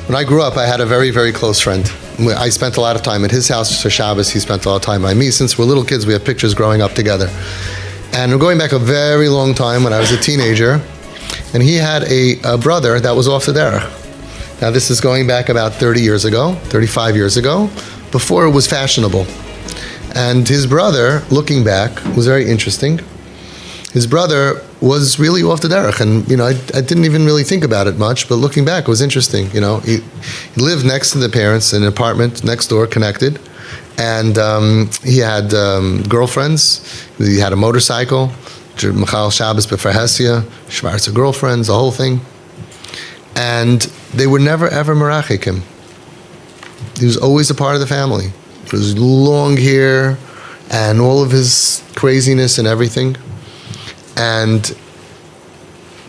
When I grew up, I had a very, very close friend. I spent a lot of time at his house for Shabbos. He spent a lot of time by me. Since we're little kids, we have pictures growing up together. And we're going back a very long time when I was a teenager. And he had a brother that was off the derech. Now this is going back about 30 years ago, 35 years ago, before it was fashionable. And his brother, looking back, was very interesting. His brother was really off the derech, and I didn't even really think about it much, but looking back, it was interesting. He lived next to the parents in an apartment next door, connected, and he had girlfriends. He had a motorcycle, Michal Shabbos B'Farhesia, Schwarzer girlfriends, the whole thing, and they were never ever merachik him. He was always a part of the family. His long hair and all of his craziness and everything. And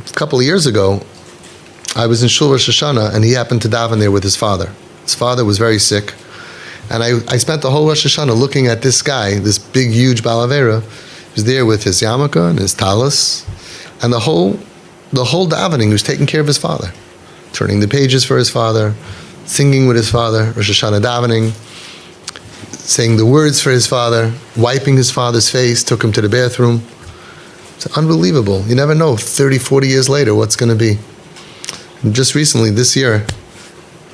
a couple of years ago, I was in Shul Rosh Hashanah, and he happened to daven there with his father. His father was very sick, and I spent the whole Rosh Hashanah looking at this guy, this big, huge balavera. He was there with his yarmulke and his talis, and the whole davening, he was taking care of his father, turning the pages for his father, singing with his father, Rosh Hashanah davening, saying the words for his father, wiping his father's face, took him to the bathroom. It's unbelievable. You never know 30, 40 years later what's going to be. And just recently, this year,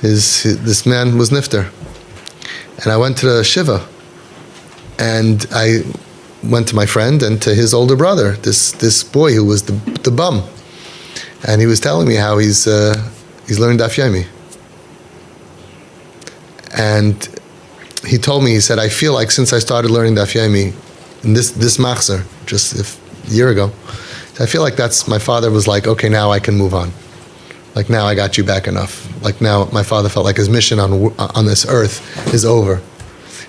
this man was nifter. And I went to the shiva. And I went to my friend and to his older brother, this boy who was the bum. And he was telling me how he's learned daf yomi. And he told me, he said, I feel like since I started learning daf yomi, in this machzer, just a year ago, I feel like my father was like, okay, now I can move on. Like now I got you back enough. Like now my father felt like his mission on this earth is over.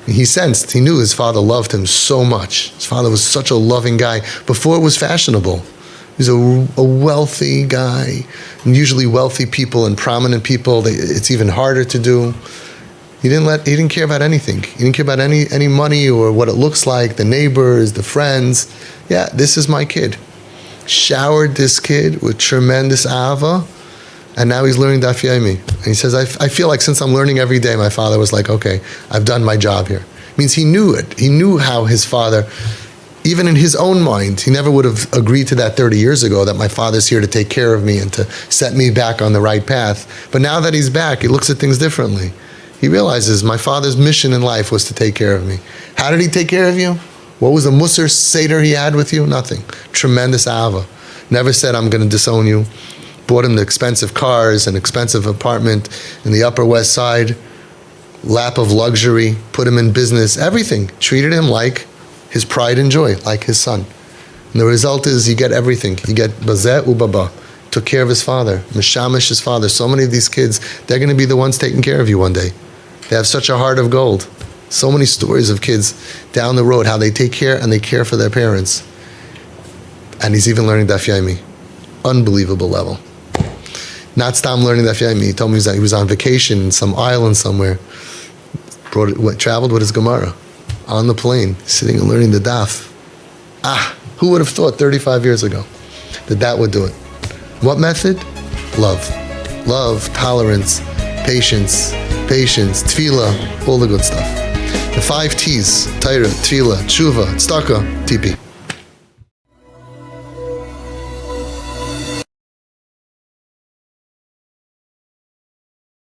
And he knew his father loved him so much. His father was such a loving guy before it was fashionable. He was a wealthy guy, and usually wealthy people and prominent people, it's even harder to do. He didn't care about anything. He didn't care about any money or what it looks like, the neighbors, the friends. Yeah, this is my kid. Showered this kid with tremendous ahava, and now he's learning daf yomi. And he says, I feel like since I'm learning every day, my father was like, okay, I've done my job here. It means he knew it. He knew how his father, even in his own mind, he never would have agreed to that 30 years ago, that my father's here to take care of me and to set me back on the right path. But now that he's back, he looks at things differently. He realizes my father's mission in life was to take care of me. How did he take care of you? What was the Musar Seder he had with you? Nothing. Tremendous ahava. Never said, I'm going to disown you. Bought him the expensive cars, an expensive apartment in the Upper West Side, lap of luxury, put him in business, everything. Treated him like his pride and joy, like his son. And the result is you get everything. You get bazeh ubaba. Took care of his father, mishamish his father. So many of these kids, they're going to be the ones taking care of you one day. They have such a heart of gold. So many stories of kids down the road, how they take care and they care for their parents. And he's even learning daf yomi. Unbelievable level. Not stam learning daf yomi. He told me he was on vacation in some island somewhere. Traveled with his Gemara on the plane, sitting and learning the daf. Who would have thought 35 years ago that would do it? What method? Love. Love, tolerance, patience, tefillah, all the good stuff. The 5 T's, Torah, tefillah, tshuva, tzedakah, tipi.